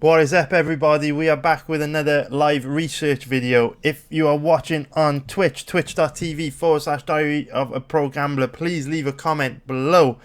What is up, everybody? We are back with another live research video. If you are watching on Twitch, twitch.tv/diary of a pro gambler, please leave a comment below,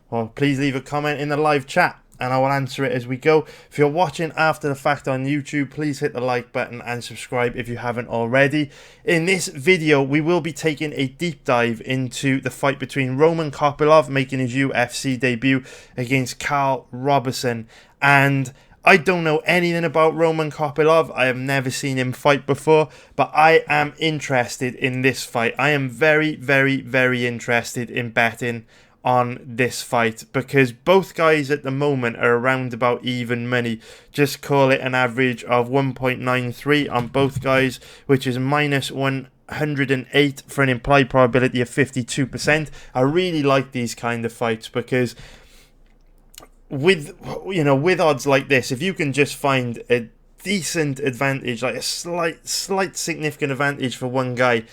or please leave a comment in the live chat and I will answer it as we go. If you're watching after the fact on YouTube, please hit the like button and subscribe if you haven't already. In this video, we will be taking a deep dive into the fight between Roman Kopylov making his UFC debut against Karl Roberson. And I don't know anything about Roman Kopylov. I have never seen him fight before, but I am interested in this fight. I am very, very, very interested in betting on this fight because both guys at the moment are around about even money. Just call it an average of 1.93 on both guys, which is minus 108 for an implied probability of 52%. I really like these kind of fights because with odds like this, if you can just find a decent advantage, like a slight significant advantage for one guy,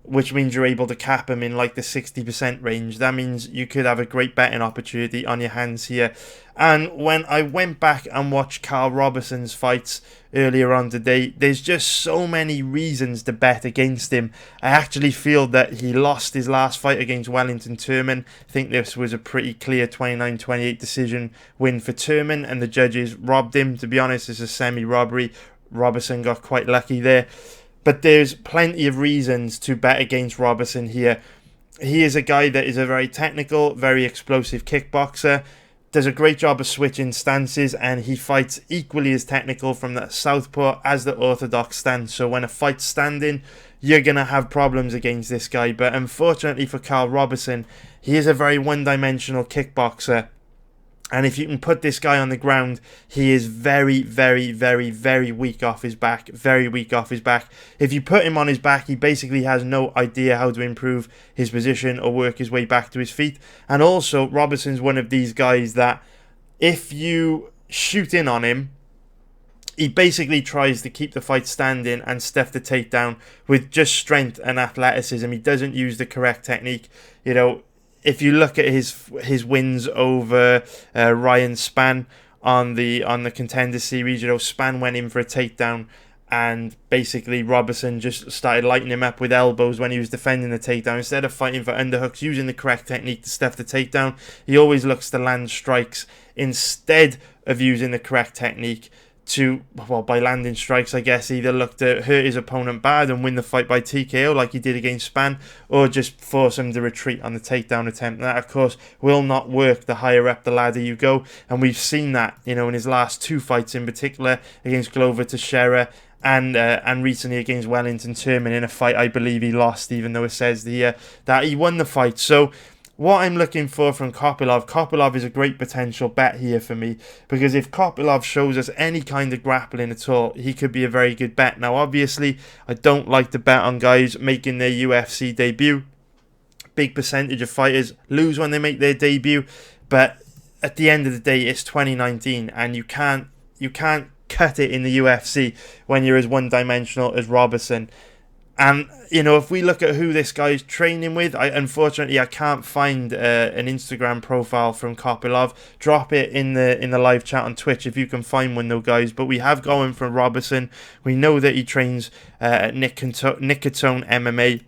which means you're able to cap him in like the 60% range, that means you could have a great betting opportunity on your hands here. And when I went back and watched Karl Roberson's fights earlier on today, there's just so many reasons to bet against him. I actually feel that he lost his last fight against Wellington Turman. I think this was a pretty clear 29-28 decision win for Turman, and the judges robbed him. To be honest, it's a semi-robbery. Roberson got quite lucky there. But there's plenty of reasons to bet against Roberson here. He is a guy that is a very technical, very explosive kickboxer, does a great job of switching stances, and he fights equally as technical from the southpaw as the orthodox stance. So when a fight's standing, you're going to have problems against this guy. But unfortunately for Karl Roberson, he is a very one-dimensional kickboxer. And if you can put this guy on the ground, he is very, very, very, very weak off his back. Very weak off his back. If you put him on his back, he basically has no idea how to improve his position or work his way back to his feet. And also, Roberson's one of these guys that if you shoot in on him, he basically tries to keep the fight standing and stuff the takedown with just strength and athleticism. He doesn't use the correct technique. You know, if you look at his wins over Ryan Spann on the Contender Series, you know, Spann went in for a takedown and basically Roberson just started lighting him up with elbows when he was defending the takedown. Instead of fighting for underhooks, using the correct technique to stuff the takedown, he always looks to land strikes instead of using the correct technique to, well, by landing strikes, I guess, either look to hurt his opponent bad and win the fight by TKO like he did against Spann, or just force him to retreat on the takedown attempt. And that, of course, will not work the higher up the ladder you go, and we've seen that, you know, in his last two fights in particular, against Glover Teixeira and recently against Wellington Turman, in a fight I believe he lost, even though it says that he won the fight. So what I'm looking for from Kopylov is a great potential bet here for me, because if Kopylov shows us any kind of grappling at all, he could be a very good bet. Now, obviously, I don't like to bet on guys making their UFC debut. Big percentage of fighters lose when they make their debut, but at the end of the day, it's 2019, and you can't cut it in the UFC when you're as one-dimensional as Roberson. And, you know, if we look at who this guy's training with, unfortunately I can't find an Instagram profile from Kopylov. Drop it in the live chat on Twitch if you can find one, though, guys. But we have going from Roberson. We know that he trains at Nicotone MMA.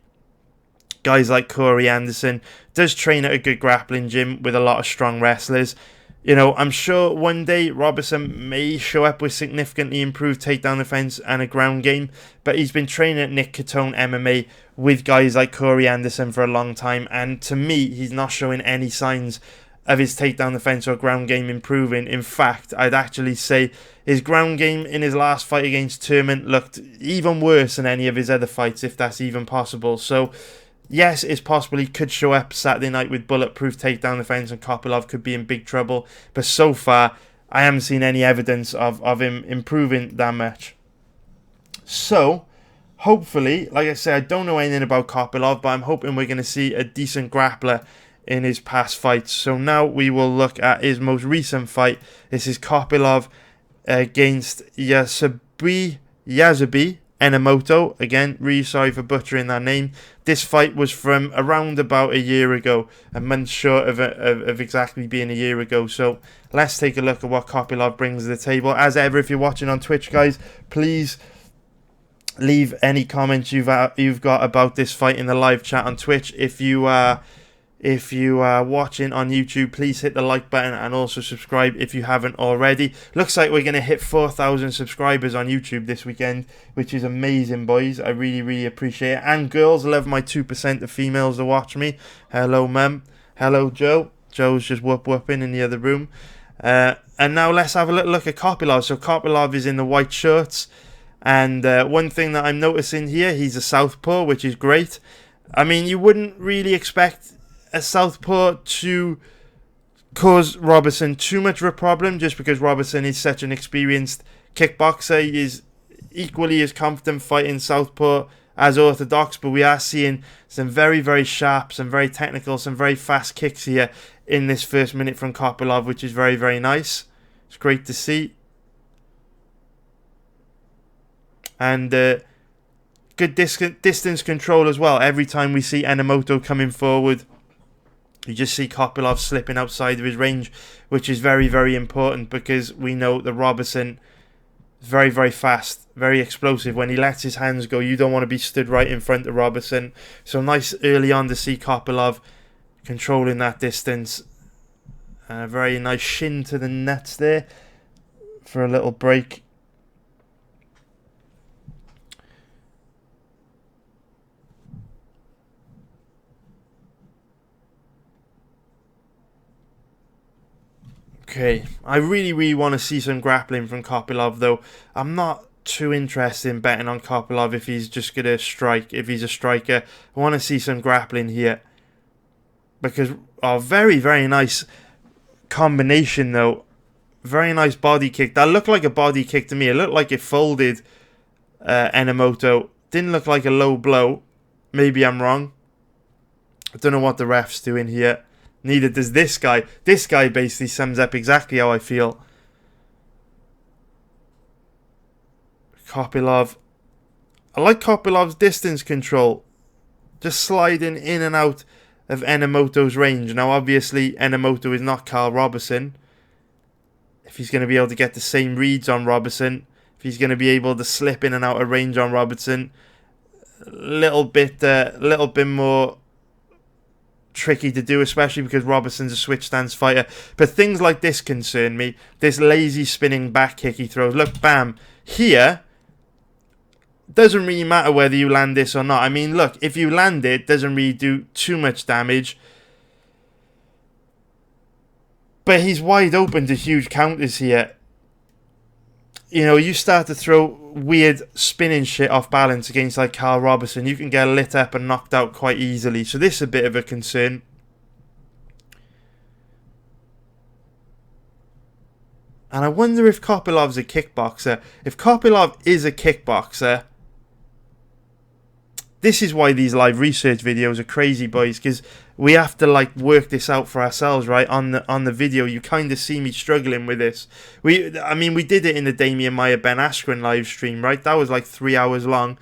Guys like Corey Anderson. Does train at a good grappling gym with a lot of strong wrestlers. You know, I'm sure one day Roberson may show up with significantly improved takedown defense and a ground game, but he's been training at Nicotone MMA with guys like Corey Anderson for a long time, and to me, he's not showing any signs of his takedown defense or ground game improving. In fact, I'd actually say his ground game in his last fight against Turman looked even worse than any of his other fights, if that's even possible. So yes, it's possible he could show up Saturday night with bulletproof takedown defense and Kopylov could be in big trouble. But so far, I haven't seen any evidence of him improving that much. So, hopefully, like I said, I don't know anything about Kopylov, but I'm hoping we're going to see a decent grappler in his past fights. So now we will look at his most recent fight. This is Kopylov against Yazabi. Enomoto. Again, really sorry for butchering that name. This fight was from around about a year ago, a month short of exactly being a year ago. So let's take a look at what Kopylov brings to the table. As ever, if you're watching on Twitch, guys, please leave any comments you've got about this fight in the live chat on Twitch. If you are watching on YouTube, please hit the like button and also subscribe if you haven't already. Looks like we're going to hit 4,000 subscribers on YouTube this weekend, which is amazing, boys. I really, really appreciate it. And girls, love my 2% of females that watch me. Hello, Mum. Hello, Joe. Joe's just whooping in the other room. And now let's have a little look at Kopylov. So Kopylov is in the white shorts. And one thing that I'm noticing here, he's a southpaw, which is great. I mean, you wouldn't really expect a southpaw to cause Roberson too much of a problem, just because Roberson is such an experienced kickboxer. He is equally as confident fighting southpaw as orthodox, but we are seeing some very, very sharp, some very technical, some very fast kicks here in this first minute from Kopylov, which is very, very nice. It's great to see. And good distance control as well. Every time we see Enomoto coming forward, you just see Kopylov slipping outside of his range, which is very, very important, because we know that Roberson is very, very fast, very explosive. When he lets his hands go, you don't want to be stood right in front of Roberson. So nice early on to see Kopylov controlling that distance. And a very nice shin to the nuts there for a little break. Okay, I really, really want to see some grappling from Kopylov, though. I'm not too interested in betting on Kopylov if he's just going to strike, if he's a striker. I want to see some grappling here. Because, very, very nice combination, though. Very nice body kick. That looked like a body kick to me. It looked like it folded Enomoto. Didn't look like a low blow. Maybe I'm wrong. I don't know what the ref's doing here. Neither does this guy. This guy basically sums up exactly how I feel. Kopylov. I like Kopylov's distance control. Just sliding in and out of Enomoto's range. Now, obviously, Enomoto is not Karl Roberson. If he's going to be able to get the same reads on Roberson, if he's going to be able to slip in and out of range on Roberson, a little bit more tricky to do, especially because Roberson's a switch stance fighter. But things like this concern me. This lazy spinning back kick he throws. Look, bam. Here, doesn't really matter whether you land this or not. I mean, look, if you land it, doesn't really do too much damage. But he's wide open to huge counters here. You know, you start to throw weird spinning shit off balance against like Karl Roberson, you can get lit up and knocked out quite easily. So this is a bit of a concern. And I wonder if Kopylov's a kickboxer. If Kopylov is a kickboxer, this is why these live research videos are crazy, boys, because we have to like work this out for ourselves, right? On the video, you kind of see me struggling with this. I mean, we did it in the Damian Maia Ben Askren live stream, right? That was like 3 hours long.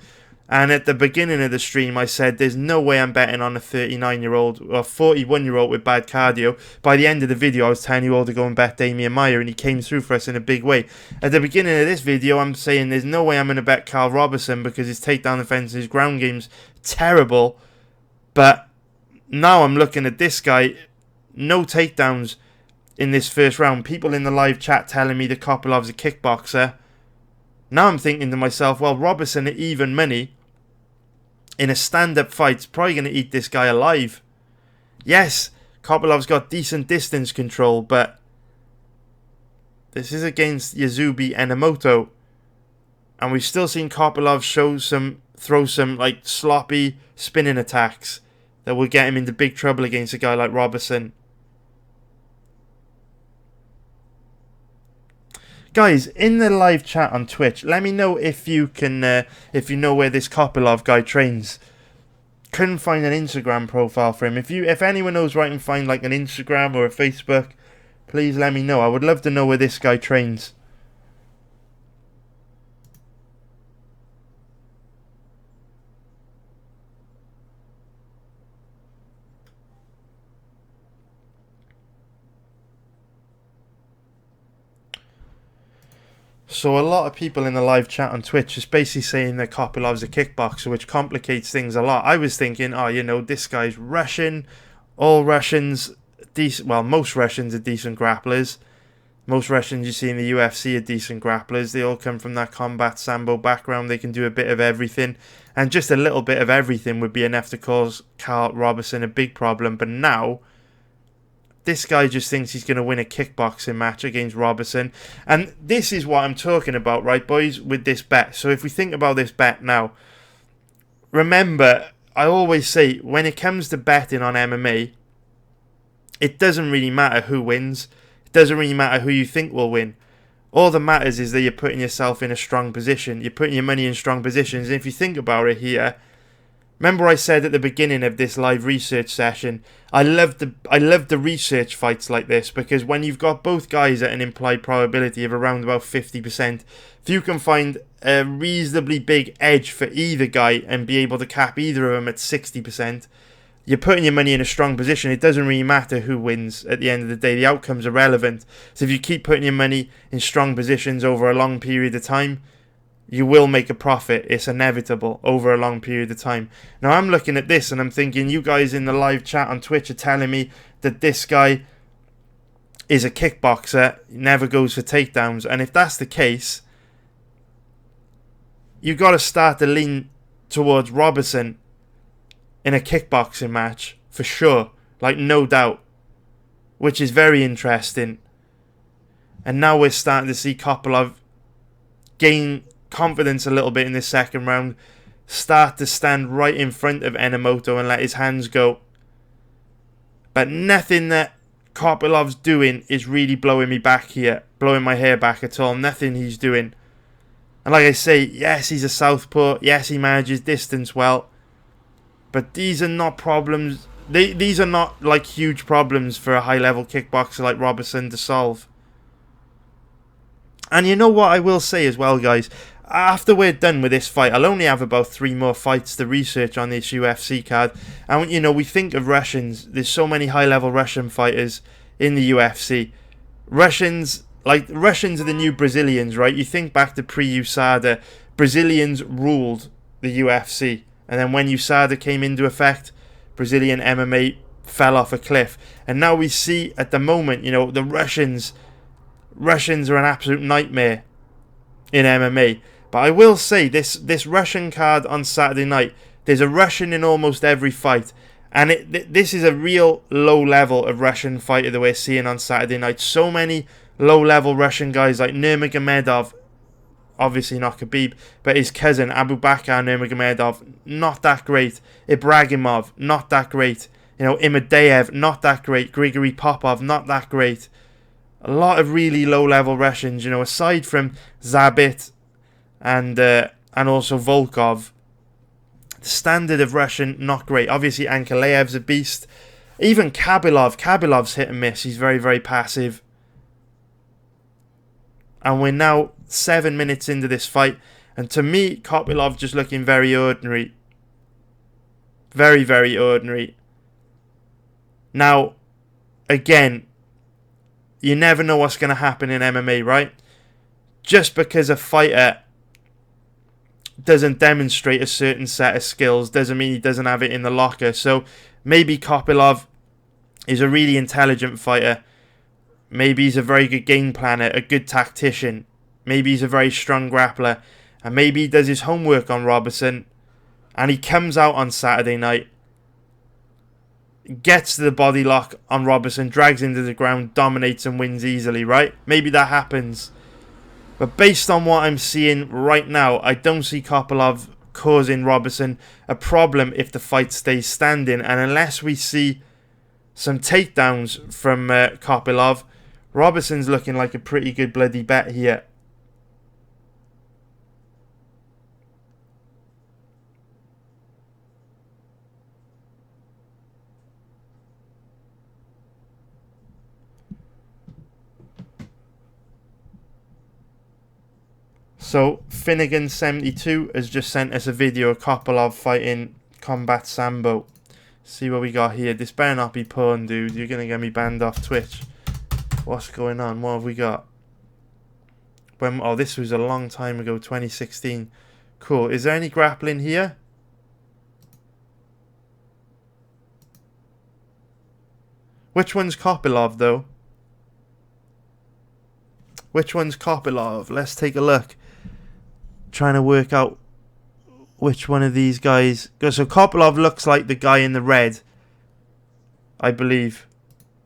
And at the beginning of the stream, I said, there's no way I'm betting on a 39-year-old or 41-year-old with bad cardio. By the end of the video, I was telling you all to go and bet Damian Maia, and he came through for us in a big way. At the beginning of this video, I'm saying there's no way I'm going to bet Karl Roberson because his takedown defense and his ground game's terrible. But now I'm looking at this guy, no takedowns in this first round. People in the live chat telling me that Kopylov's a kickboxer. Now I'm thinking to myself, well, Roberson at even money in a stand-up fight's probably going to eat this guy alive. Yes, Kopylov's got decent distance control, but this is against Yazubi Enomoto. And we've still seen Kopylov throw some like sloppy spinning attacks that will get him into big trouble against a guy like Roberson. Guys, in the live chat on Twitch, let me know if you know where this Kopylov guy trains. Couldn't find an Instagram profile for him. If anyone knows where I can find like an Instagram or a Facebook, please let me know. I would love to know where this guy trains. So a lot of people in the live chat on Twitch is basically saying that Kopylov's a kickboxer, which complicates things a lot. I was thinking, oh, you know, this guy's Russian. All Russians, well, most Russians are decent grapplers. Most Russians you see in the UFC are decent grapplers. They all come from that combat sambo background. They can do a bit of everything. And just a little bit of everything would be enough to cause Karl Roberson a big problem. But now, this guy just thinks he's going to win a kickboxing match against Roberson. And this is what I'm talking about, right, boys, with this bet. So if we think about this bet now, remember, I always say, when it comes to betting on MMA, it doesn't really matter who wins. It doesn't really matter who you think will win. All that matters is that you're putting yourself in a strong position. You're putting your money in strong positions. And if you think about it here, remember I said at the beginning of this live research session, I love the research fights like this, because when you've got both guys at an implied probability of around about 50%, if you can find a reasonably big edge for either guy and be able to cap either of them at 60%, you're putting your money in a strong position. It doesn't really matter who wins at the end of the day. The outcome's irrelevant. So if you keep putting your money in strong positions over a long period of time, you will make a profit. It's inevitable over a long period of time. Now, I'm looking at this and I'm thinking, you guys in the live chat on Twitch are telling me that this guy is a kickboxer, never goes for takedowns. And if that's the case, you've got to start to lean towards Roberson in a kickboxing match, for sure. Like, no doubt. Which is very interesting. And now we're starting to see Kopylov gain confidence a little bit in this second round, start to stand right in front of Enomoto and let his hands go. But nothing that Kopylov's doing is really blowing me back here, blowing my hair back at all. Nothing he's doing. And like I say, yes, he's a southpaw. Yes, he manages distance well. But these are not problems. These are not like huge problems for a high-level kickboxer like Roberson to solve. And you know what I will say as well, guys? After we're done with this fight, I'll only have about 3 more fights to research on this UFC card. And, you know, we think of Russians. There's so many high-level Russian fighters in the UFC. Russians are the new Brazilians, right? You think back to pre-USADA. Brazilians ruled the UFC. And then when USADA came into effect, Brazilian MMA fell off a cliff. And now we see at the moment, you know, the Russians are an absolute nightmare in MMA. But I will say, this Russian card on Saturday night, there's a Russian in almost every fight. And this is a real low level of Russian fighter that we're seeing on Saturday night. So many low level Russian guys like Nurmagomedov, obviously not Khabib, but his cousin Abubakar Nurmagomedov, not that great. Ibragimov, not that great. You know, Imadeyev, not that great. Grigory Popov, not that great. A lot of really low-level Russians, you know, aside from Zabit and also Volkov. The standard of Russian, not great. Obviously, Ankalaev's a beast. Even Kabylov's hit and miss. He's very, very passive. And we're now 7 minutes into this fight. And to me, Kopylov just looking very ordinary. Very, very ordinary. Now, again, you never know what's going to happen in MMA, right? Just because a fighter doesn't demonstrate a certain set of skills doesn't mean he doesn't have it in the locker. So maybe Kopylov is a really intelligent fighter. Maybe he's a very good game planner, a good tactician. Maybe he's a very strong grappler. And maybe he does his homework on Roberson. And he comes out on Saturday night, gets to the body lock on Roberson, drags him to the ground, dominates and wins easily, right? Maybe that happens. But based on what I'm seeing right now, I don't see Kopylov causing Roberson a problem if the fight stays standing. And unless we see some takedowns from Kopylov, Roberson's looking like a pretty good bloody bet here. So Finnegan72 has just sent us a video of Kopylov fighting Combat Sambo. See what we got here. This better not be porn, dude. You're going to get me banned off Twitch. What's going on? What have we got? Oh, this was a long time ago, 2016. Cool. Is there any grappling here? Which one's Kopylov, though? Which one's Kopylov? Let's take a look. Trying to work out which one of these guys. So Kopylov looks like the guy in the red, I believe.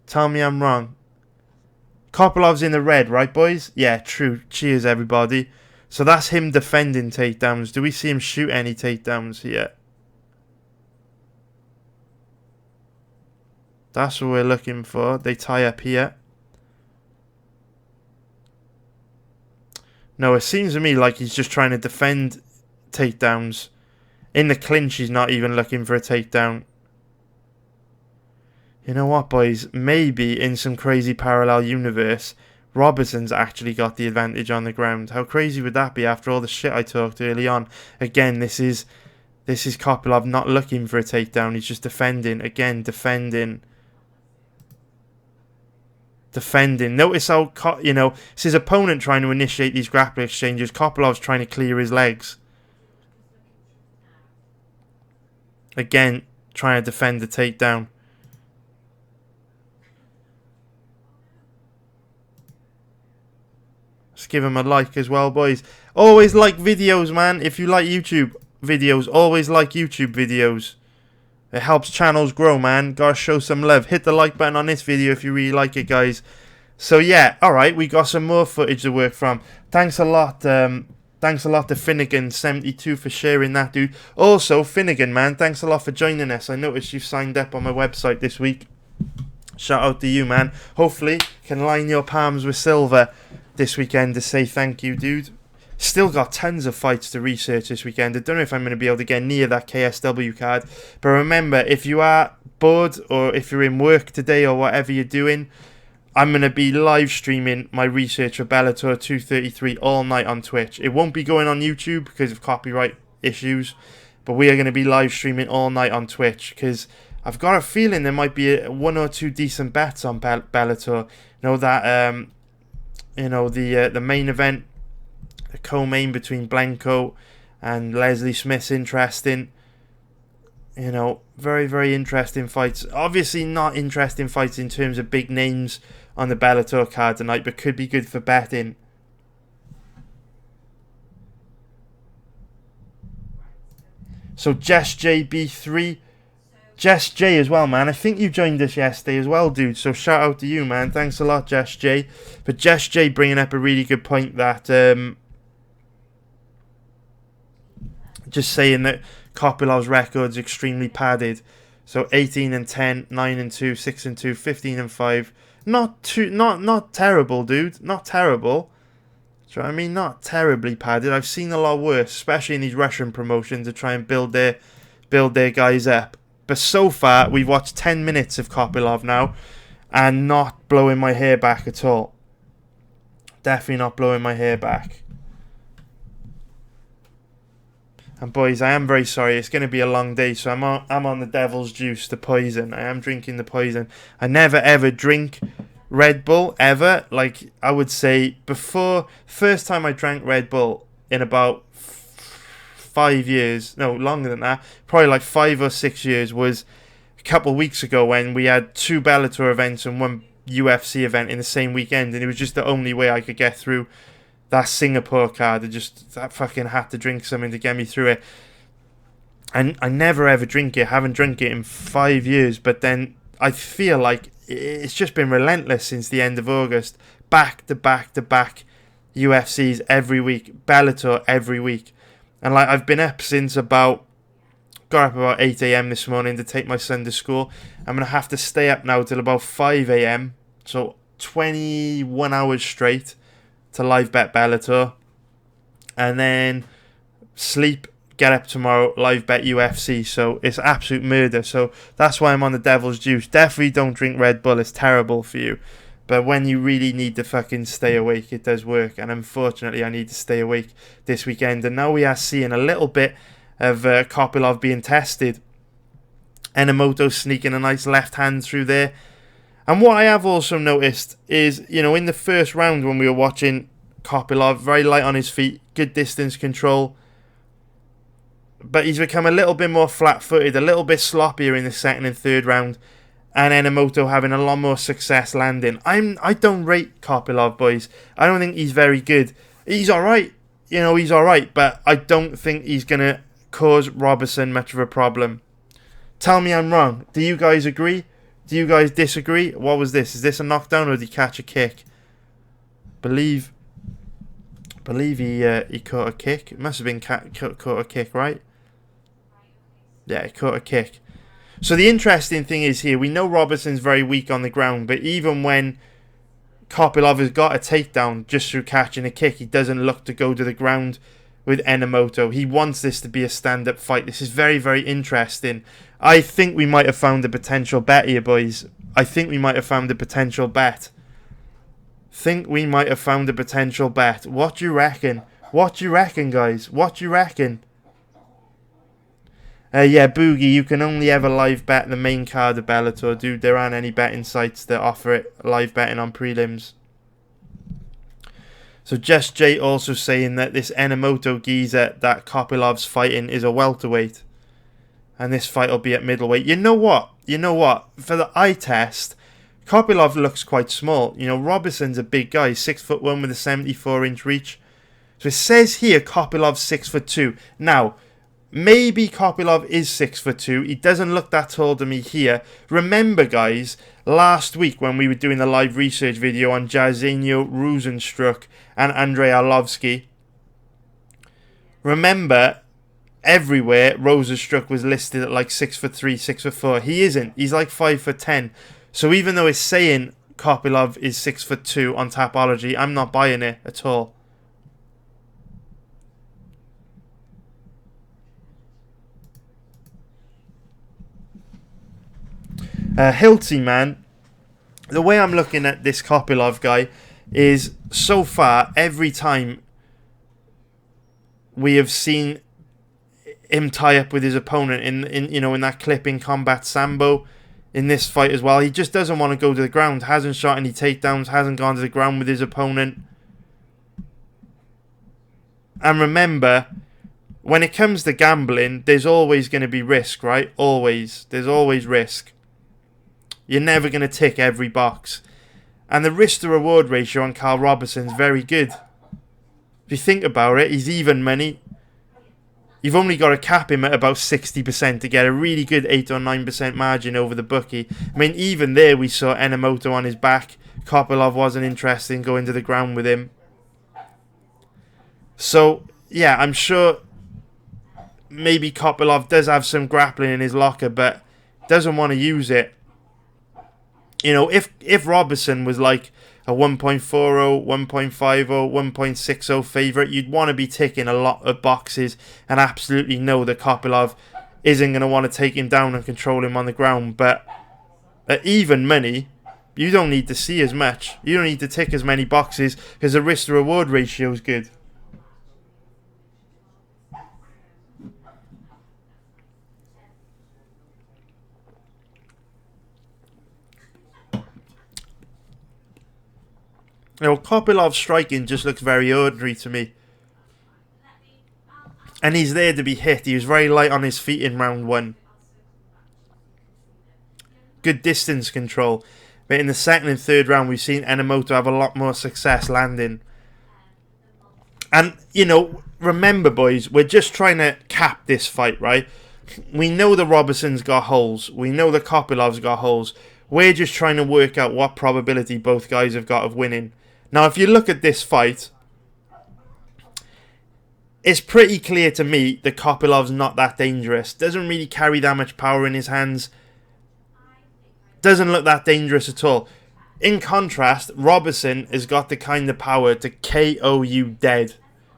Tell me I'm wrong. Kopylov's in the red, right, boys? Yeah, true. Cheers, everybody. So that's him defending takedowns. Do we see him shoot any takedowns here? That's what we're looking for. They tie up here. No, it seems to me like he's just trying to defend takedowns. In the clinch, he's not even looking for a takedown. You know what, boys? Maybe in some crazy parallel universe, Roberson's actually got the advantage on the ground. How crazy would that be after all the shit I talked early on? Again, this is Kopylov not looking for a takedown. He's just defending. Again, defending. Notice how, it's his opponent trying to initiate these grappling exchanges. Kopylov's trying to clear his legs. Again, trying to defend the takedown. Let's give him a like as well, boys. Always like videos, man. If you like YouTube videos, always like YouTube videos. It helps channels grow, man. Gotta show some love. Hit the like button on this video if you really like it, guys. So yeah, alright, we got some more footage to work from. Thanks a lot to Finnegan72 for sharing that, dude. Also, Finnegan, man, thanks a lot for joining us. I noticed you've signed up on my website this week. Shout out to you, man. Hopefully, can line your palms with silver this weekend to say thank you, dude. Still got tons of fights to research this weekend. I don't know if I'm going to be able to get near that KSW card. But remember, if you are bored or if you're in work today or whatever you're doing, I'm going to be live streaming my research for Bellator 233 all night on Twitch. It won't be going on YouTube because of copyright issues. But we are going to be live streaming all night on Twitch because I've got a feeling there might be one or two decent bets on Bellator. The main event, the co-main between Blanco and Leslie Smith's interesting. Very, very interesting fights. Obviously not interesting fights in terms of big names on the Bellator card tonight, but could be good for betting. So Jess JB3. Jess J as well, man. I think you joined us yesterday as well, dude. So shout out to you, man. Thanks a lot, Jess J. But Jess J bringing up a really good point that just saying that Kopylov's record's extremely padded. So 18-10, 9-2, 6-2, 15-5. Not terrible, dude. Not terrible. Do you know what I mean? Not terribly padded. I've seen a lot worse, especially in these Russian promotions to try and build their guys up. But so far, we've watched 10 minutes of Kopylov now, and not blowing my hair back at all. Definitely not blowing my hair back. And boys, I am very sorry. It's going to be a long day, so I'm on the devil's juice, the poison. I am drinking the poison. I never ever drink Red Bull, ever. Like, I would say, first time I drank Red Bull in about 5 years, no, longer than that, probably like 5 or 6 years, was a couple of weeks ago when we had 2 Bellator events and 1 UFC event in the same weekend, and it was just the only way I could get through that Singapore card. I fucking had to drink something to get me through it. And I never ever drink it, haven't drank it in 5 years, but then I feel like it's just been relentless since the end of August. Back to back to back UFCs every week, Bellator every week. And like, I've been up since got up about 8 a.m. this morning to take my son to school. I'm going to have to stay up now till about 5 a.m. So 21 hours straight to live bet Bellator. And then sleep, get up tomorrow, live bet UFC. So it's absolute murder. So that's why I'm on the devil's juice. Definitely don't drink Red Bull. It's terrible for you. But when you really need to fucking stay awake, it does work. And unfortunately, I need to stay awake this weekend. And now we are seeing a little bit of Kopylov being tested. Enomoto sneaking a nice left hand through there. And what I have also noticed is, in the first round when we were watching Kopylov. Very light on his feet. Good distance control. But he's become a little bit more flat-footed, a little bit sloppier in the second and third round. And Enomoto having a lot more success landing. I don't rate Kopylov, boys. I don't think he's very good. He's alright. You know, he's alright. But I don't think he's going to cause Roberson much of a problem. Tell me I'm wrong. Do you guys agree? Do you guys disagree? What was this? Is this a knockdown or did he catch a kick? Believe he caught a kick. It must have been caught a kick, right? Yeah, he caught a kick. So the interesting thing is here, we know Roberson's very weak on the ground, but even when Kopylov has got a takedown just through catching a kick, he doesn't look to go to the ground with Enomoto. He wants this to be a stand-up fight. This is very, very interesting. I think we might have found a potential bet here, boys. I think we might have found a potential bet. What do you reckon? What do you reckon, guys? What do you reckon? Yeah, Boogie, you can only ever live bet the main card of Bellator, dude. There aren't any betting sites that offer it live betting on prelims. So Just Jay also saying that this Enomoto geezer that Kopylov's fighting is a welterweight. And this fight will be at middleweight. You know what? For the eye test, Kopylov looks quite small. You know, Roberson's a big guy. 6'1" with a 74-inch reach. So it says here Kopylov's 6'2". Now, maybe Kopylov is 6'2". He doesn't look that tall to me here. Remember, guys, last week when we were doing the live research video on Jairzinho Rosenstruck and Andrei Arlovski, remember, everywhere Rosenstruck was listed at like 6'3", 6'4". He isn't. He's like 5'10". So even though it's saying Kopylov is 6'2" on Tapology, I'm not buying it at all. Hilty, man, the way I'm looking at this Kopylov guy is so far every time we have seen him tie up with his opponent in that clip in Combat Sambo, in this fight as well, he just doesn't want to go to the ground. Hasn't shot any takedowns, hasn't gone to the ground with his opponent. And remember, when it comes to gambling, there's always going to be risk, right? Always. There's always risk. You're never going to tick every box. And the risk to reward ratio on Karl Roberson is very good. If you think about it, he's even money. You've only got to cap him at about 60% to get a really good 8 or 9% margin over the bookie. I mean, even there we saw Enomoto on his back. Kopylov wasn't interested in going to the ground with him. So, yeah, I'm sure maybe Kopylov does have some grappling in his locker, but doesn't want to use it. You know, if Roberson was like a 1.40, 1.50, 1.60 favourite, you'd want to be ticking a lot of boxes and absolutely know that Kopylov isn't going to want to take him down and control him on the ground. But at even money, you don't need to see as much. You don't need to tick as many boxes because the risk to reward ratio is good. You know, Kopylov's striking just looks very ordinary to me. And he's there to be hit. He was very light on his feet in round 1. Good distance control. But in the second and third round, we've seen Enomoto have a lot more success landing. And, you know, remember, boys, we're just trying to cap this fight, right? We know the Roberson's got holes. We know the Kopylov's got holes. We're just trying to work out what probability both guys have got of winning. Now, if you look at this fight, it's pretty clear to me that Kopylov's not that dangerous. Doesn't really carry that much power in his hands. Doesn't look that dangerous at all. In contrast, Roberson has got the kind of power to KO you dead.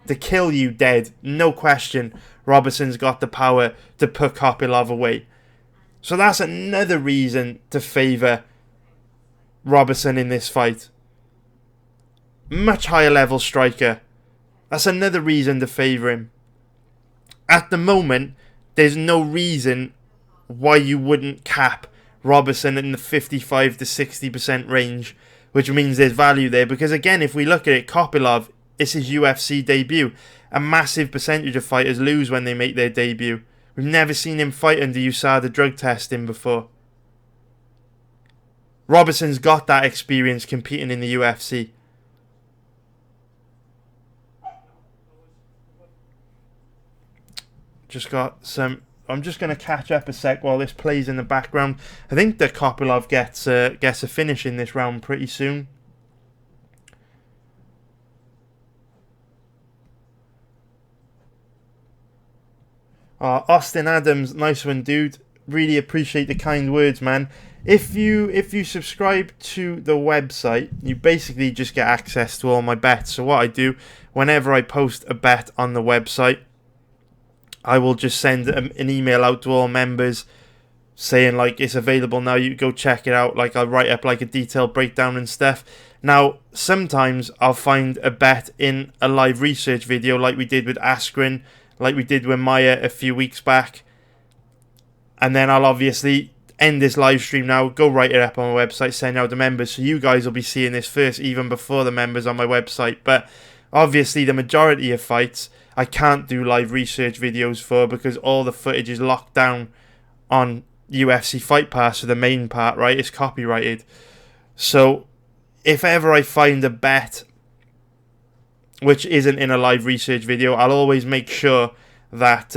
To kill you dead. No question. Roberson's got the power to put Kopylov away. So that's another reason to favour Roberson in this fight. Much higher level striker. That's another reason to favour him. At the moment, there's no reason why you wouldn't cap Roberson in the 55 to 60% range, which means there's value there. Because again, if we look at it, Kopylov it's his UFC debut. A massive percentage of fighters lose when they make their debut. We've never seen him fight under USADA drug testing before. Roberson's got that experience competing in the UFC. Just got some... I'm just going to catch up a sec while this plays in the background. I think that Kopylov gets a finish in this round pretty soon. Austin Adams, nice one, dude. Really appreciate the kind words, man. If you subscribe to the website, you basically just get access to all my bets. So what I do, whenever I post a bet on the website, I will just send an email out to all members saying, like, it's available now, you go check it out. Like, I'll write up like a detailed breakdown and stuff. Now, sometimes I'll find a bet in a live research video like we did with Askren, like we did with Maya a few weeks back. And then I'll obviously end this live stream now, go write it up on my website, send out to members, so you guys will be seeing this first, even before the members on my website. But obviously the majority of fights I can't do live research videos for, because all the footage is locked down on UFC Fight Pass for the main part, right? It's copyrighted. So if ever I find a bet which isn't in a live research video, I'll always make sure that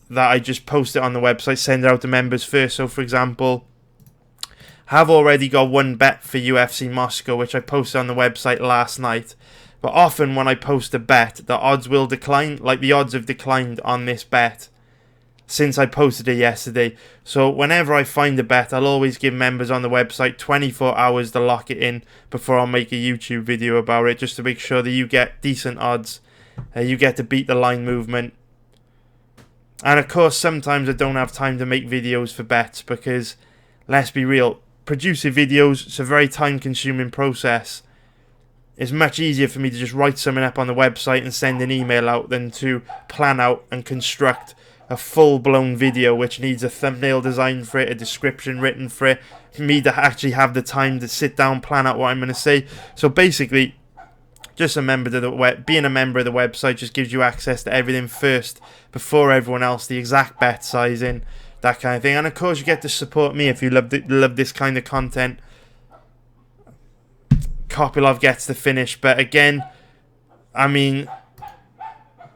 that I just post it on the website, send it out to members first. So for example, have already got one bet for UFC Moscow, which I posted on the website last night. But often when I post a bet, the odds will decline. Like, the odds have declined on this bet since I posted it yesterday. So whenever I find a bet, I'll always give members on the website 24 hours to lock it in before I'll make a YouTube video about it, just to make sure that you get decent odds. You get to beat the line movement. And of course, sometimes I don't have time to make videos for bets, because, let's be real, producing videos, it's a very time-consuming process. It's much easier for me to just write something up on the website and send an email out than to plan out and construct a full-blown video which needs a thumbnail designed for it, a description written for it, for me to actually have the time to sit down, plan out what I'm going to say. So basically, just being a member of the website just gives you access to everything first, before everyone else, the exact bet sizing, that kind of thing. And of course, you get to support me if you love this kind of content. Kopylov gets the finish, but again, I mean,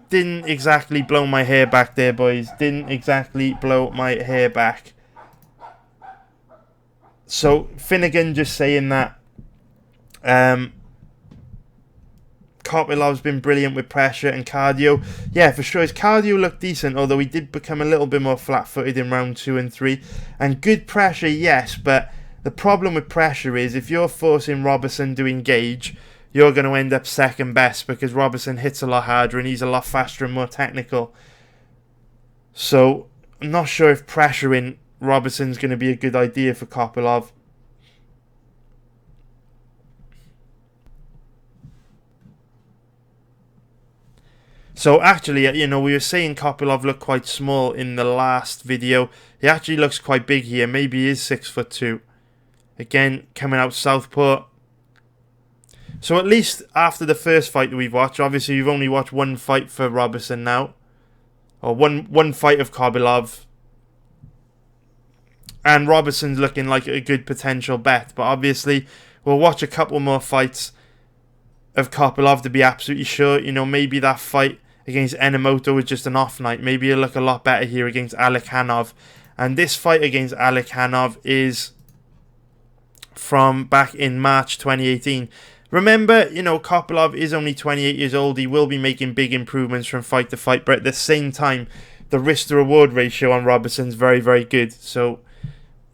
didn't exactly blow my hair back there, boys. Didn't exactly blow my hair back. So Finnegan just saying that Kopylov's been brilliant with pressure and cardio. Yeah, for sure. His cardio looked decent, although he did become a little bit more flat-footed in round 2 and 3. And good pressure, yes, but the problem with pressure is if you're forcing Roberson to engage, you're going to end up second best, because Roberson hits a lot harder and he's a lot faster and more technical. So I'm not sure if pressuring Roberson's going to be a good idea for Kopylov. So actually, you know, we were saying Kopylov looked quite small in the last video. He actually looks quite big here. Maybe he is 6'2". Again, coming out southpaw. So at least after the first fight that we've watched, obviously we've only watched one fight for Roberson now. Or one fight of Kopylov. And Roberson's looking like a good potential bet. But obviously, we'll watch a couple more fights of Kopylov to be absolutely sure. You know, maybe that fight against Enomoto was just an off night. Maybe he'll look a lot better here against Alikhanov. And this fight against Alikhanov is from back in March 2018. Remember, you know, Kopylov is only 28 years old. He will be making big improvements from fight to fight. But at the same time, the risk to reward ratio on Roberson's very, very good. So,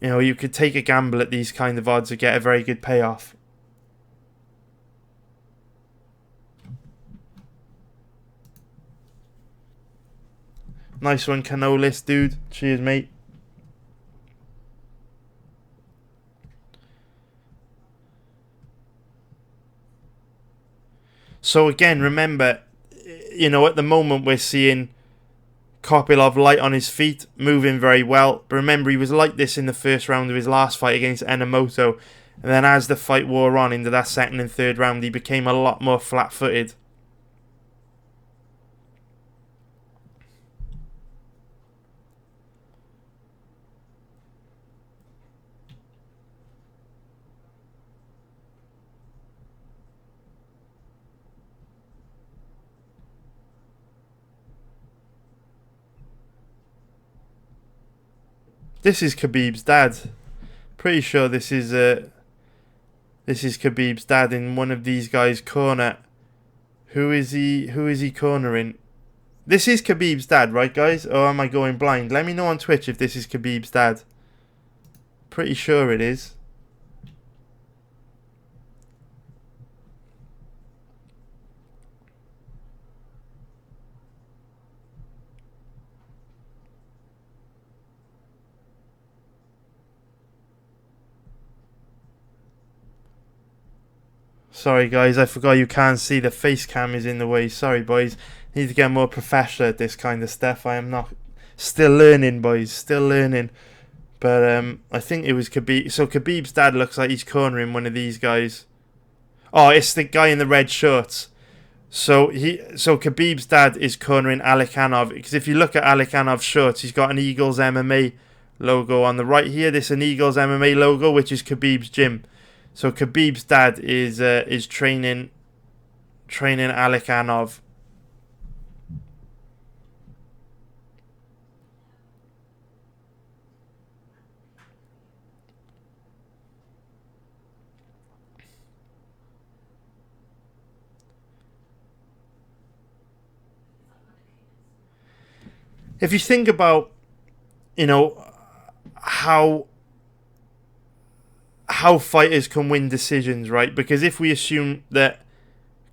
you know, you could take a gamble at these kind of odds and get a very good payoff. Nice one, Canolis, dude. Cheers, mate. So again, remember, you know, at the moment we're seeing Kopylov light on his feet, moving very well. But remember, he was like this in the first round of his last fight against Enomoto. And then as the fight wore on into that second and third round, he became a lot more flat-footed. This is Khabib's dad. Pretty sure this is Khabib's dad in one of these guys' corner. Who is he cornering? This is Khabib's dad, right, guys? Or am I going blind? Let me know on Twitch if this is Khabib's dad. Pretty sure it is. Sorry guys, I forgot you can't see, the face cam is in the way. Sorry boys, need to get more professional at this kind of stuff. I am not, still learning boys, still learning. But I think it was Khabib. So Khabib's dad looks like he's cornering one of these guys. Oh, it's the guy in the red shorts. So Khabib's dad is cornering Alikhanov, because if you look at Alikhanov's shorts, he's got an Eagles MMA logo on the right here. This is an Eagles MMA logo, which is Khabib's gym. So Khabib's dad is training Alikhanov. If you think about, how fighters can win decisions, right? Because if we assume that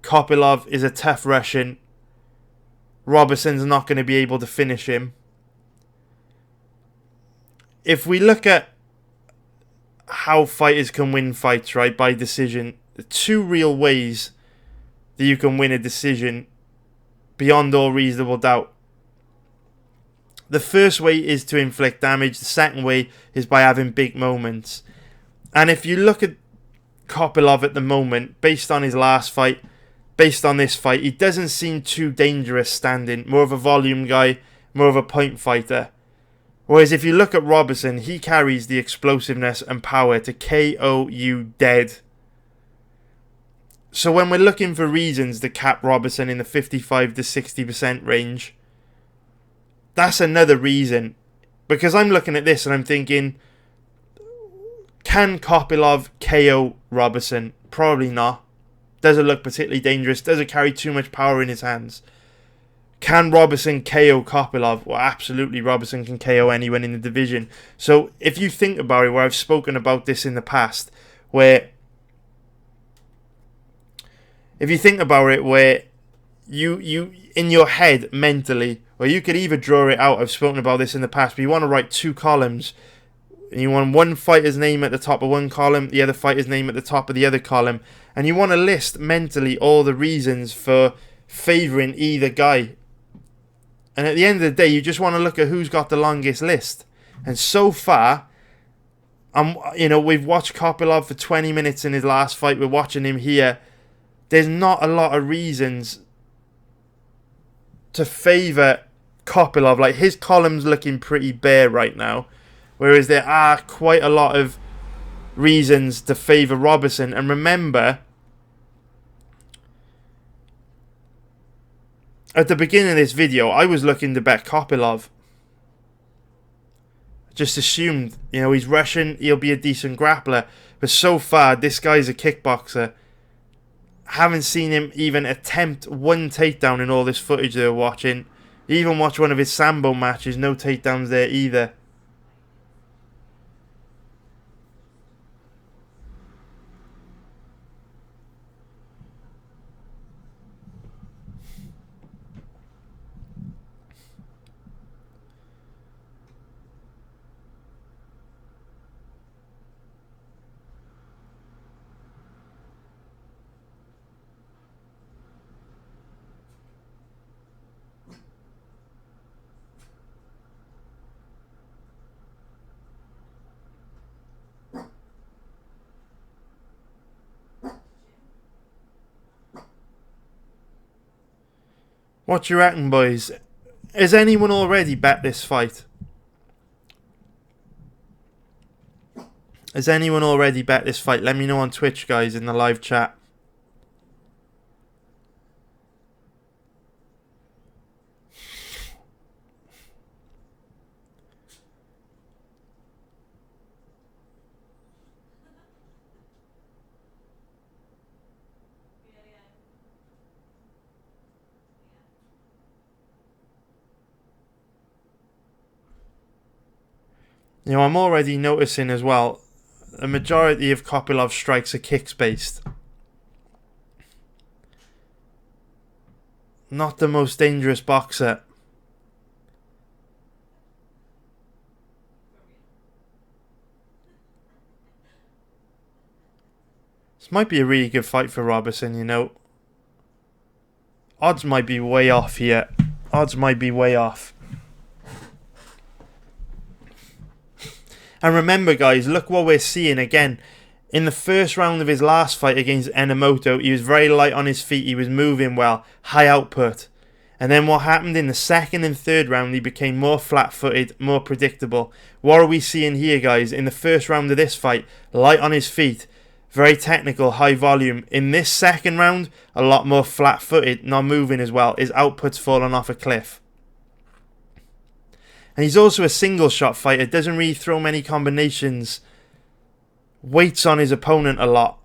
Kopylov is a tough Russian, Roberson's not going to be able to finish him. If we look at how fighters can win fights, right, by decision, the two real ways that you can win a decision beyond all reasonable doubt. The first way is to inflict damage. The second way is by having big moments. And if you look at Kopylov at the moment, based on his last fight, based on this fight, he doesn't seem too dangerous standing. More of a volume guy, more of a point fighter. Whereas if you look at Roberson, he carries the explosiveness and power to KO you dead. So when we're looking for reasons to cap Roberson in the 55 to 60% range, that's another reason. Because I'm looking at this and I'm thinking, can Kopylov KO Roberson? Probably not. Doesn't look particularly dangerous. Doesn't carry too much power in his hands. Can Roberson KO Kopylov? Well, absolutely, Roberson can KO anyone in the division. So if you think about it, where I've spoken about this in the past, where if you think about it, where you in your head mentally, or you could either draw it out. I've spoken about this in the past, but you want to write two columns. And you want one fighter's name at the top of one column, the other fighter's name at the top of the other column. And you want to list mentally all the reasons for favouring either guy. And at the end of the day, you just want to look at who's got the longest list. And so far, we've watched Kopylov for 20 minutes in his last fight. We're watching him here. There's not a lot of reasons to favour Kopylov. Like, his column's looking pretty bare right now. Whereas there are quite a lot of reasons to favour Roberson. And remember, at the beginning of this video, I was looking to bet Kopylov. Just assumed, he's Russian, he'll be a decent grappler. But so far, this guy's a kickboxer. Haven't seen him even attempt one takedown in all this footage they're watching. Even watch one of his Sambo matches, no takedowns there either. What you reckon, boys? Has anyone already bet this fight? Has anyone already bet this fight? Let me know on Twitch, guys, in the live chat. You know, I'm already noticing as well, a majority of Kopylov's strikes are kicks based. Not the most dangerous boxer. This might be a really good fight for Roberson, you know. Odds might be way off here. Odds might be way off. And remember, guys, look what we're seeing again. In the first round of his last fight against Enomoto, he was very light on his feet. He was moving well, high output. And then what happened in the second and third round, he became more flat-footed, more predictable. What are we seeing here, guys? In the first round of this fight, light on his feet, very technical, high volume. In this second round, a lot more flat-footed, not moving as well. His output's fallen off a cliff. And he's also a single shot fighter, doesn't really throw many combinations. Waits on his opponent a lot.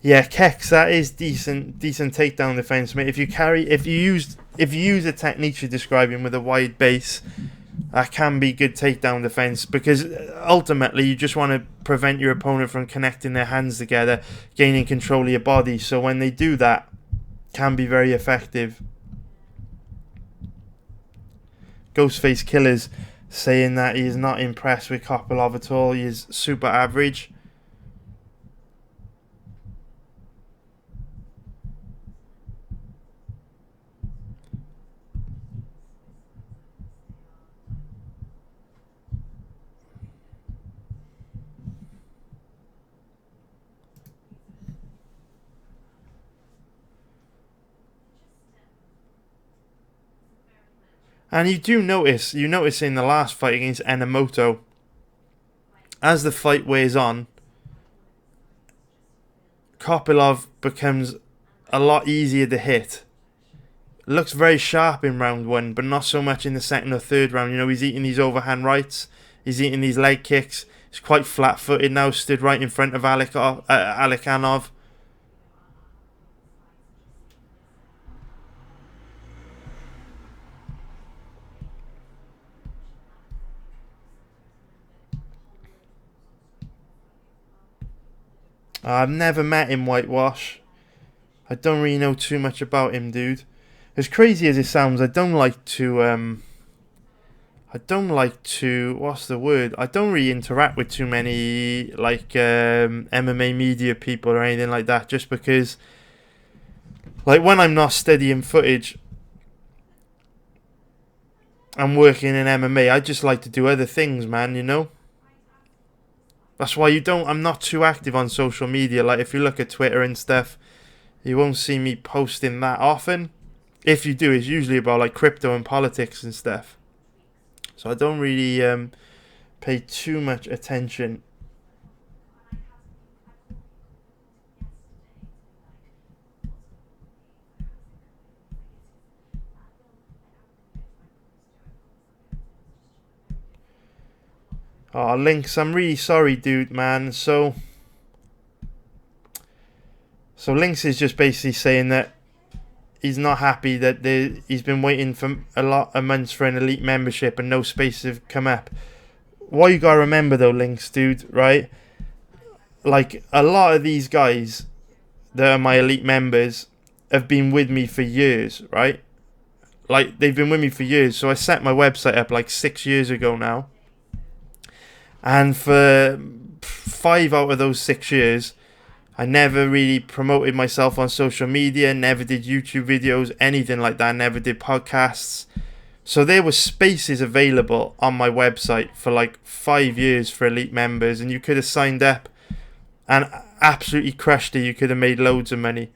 Yeah, Kex, that is decent takedown defense, mate. If you use a technique you're describing with a wide base, that can be good takedown defense, because ultimately you just want to prevent your opponent from connecting their hands together, gaining control of your body. So when they do that, can be very effective. Ghostface Killer's saying that he is not impressed with Kopylov at all. He is super average. And you notice in the last fight against Enomoto, as the fight wears on, Kopylov becomes a lot easier to hit. Looks very sharp in round one, but not so much in the second or third round. You know, he's eating these overhand rights, he's eating these leg kicks. He's quite flat-footed now, stood right in front of Alikhanov. I've never met him, Whitewash. I don't really know too much about him, dude. As crazy as it sounds, I don't like to, what's the word? I don't really interact with too many, like, MMA media people or anything like that, just because, like, when I'm not studying footage, I'm working in MMA, I just like to do other things, man, you know? That's why I'm not too active on social media. Like, if you look at Twitter and stuff, you won't see me posting that often. If you do, it's usually about, like, crypto and politics and stuff. So I don't really pay too much attention. Oh, Lynx, I'm really sorry, dude, man. So Lynx is just basically saying that he's not happy that he's been waiting for a lot of months for an elite membership and no spaces have come up. What you gotta remember though, Lynx, dude, right? Like, a lot of these guys that are my elite members have been with me for years, right? Like, they've been with me for years. So I set my website up like 6 years ago now. And for 5 out of those 6 years, I never really promoted myself on social media, never did YouTube videos, anything like that, never did podcasts. So there were spaces available on my website for like 5 years for elite members, and you could have signed up and absolutely crushed it. You could have made loads of money.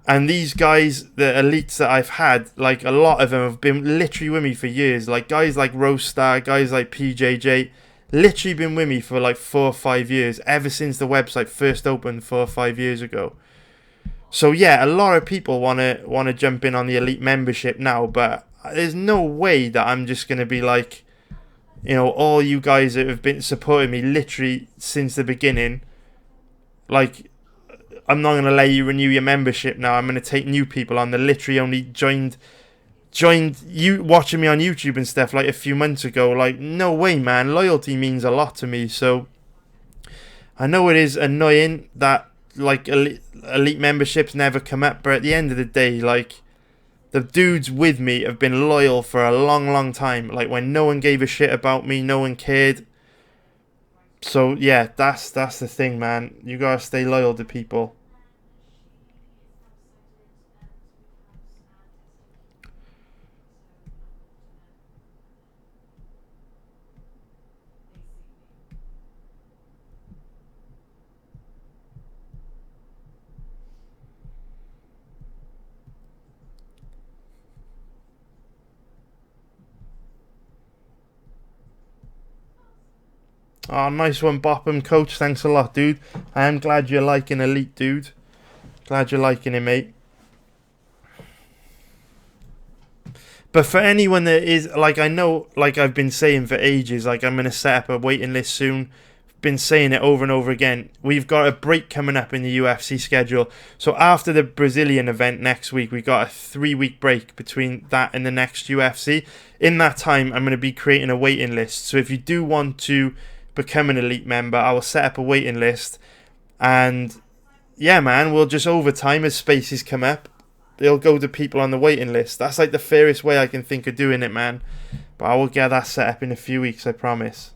And these guys, the elites that I've had, like, a lot of them have been literally with me for years. Like guys like Roastar, guys like PJJ, literally been with me for like 4 or 5 years, ever since the website first opened 4 or 5 years ago. So yeah, a lot of people wanna jump in on the elite membership now, but there's no way that I'm just gonna be like, all you guys that have been supporting me literally since the beginning, like, I'm not gonna let you renew your membership now. I'm gonna take new people on that literally only joined you watching me on YouTube and stuff like a few months ago. Like, no way, man. Loyalty means a lot to me. So I know it is annoying that like elite memberships never come up, but at the end of the day, like, the dudes with me have been loyal for a long, long time. Like, when no one gave a shit about me, no one cared. So yeah, that's the thing, man. You gotta stay loyal to people. Oh, nice one, Bopham, coach. Thanks a lot, dude. I am glad you're liking Elite, dude. Glad you're liking it, mate. But for anyone that is, like, I know, like I've been saying for ages, like, I'm going to set up a waiting list soon. Been saying it over and over again. We've got a break coming up in the UFC schedule. So after the Brazilian event next week, we got a 3-week break between that and the next UFC. In that time, I'm going to be creating a waiting list. So if you do want to become an elite member, I will set up a waiting list. And yeah, man, we'll just over time as spaces come up, they'll go to people on the waiting list. That's like the fairest way I can think of doing it, man. But I will get that set up in a few weeks, I promise.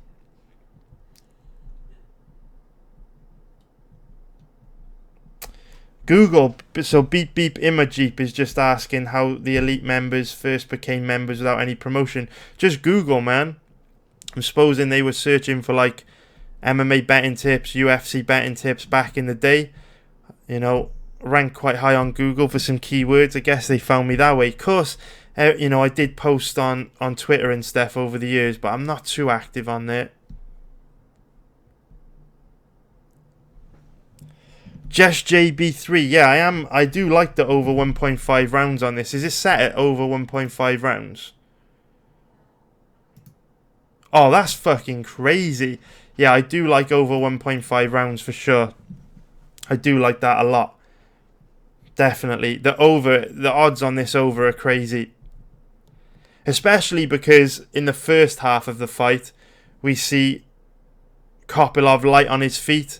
Google, so Beep Beep Imajeep is just asking how the elite members first became members without any promotion. Just Google, man. I'm supposing they were searching for like MMA betting tips, UFC betting tips back in the day. Ranked quite high on Google for some keywords. I guess they found me that way. Of course, I did post on Twitter and stuff over the years, but I'm not too active on there. Just JB3, yeah, I am. I do like the over 1.5 rounds on this. Is it set at over 1.5 rounds? Oh, that's fucking crazy. Yeah, I do like over 1.5 rounds for sure. I do like that a lot. Definitely. The odds on this over are crazy. Especially because in the first half of the fight, we see Kopylov light on his feet,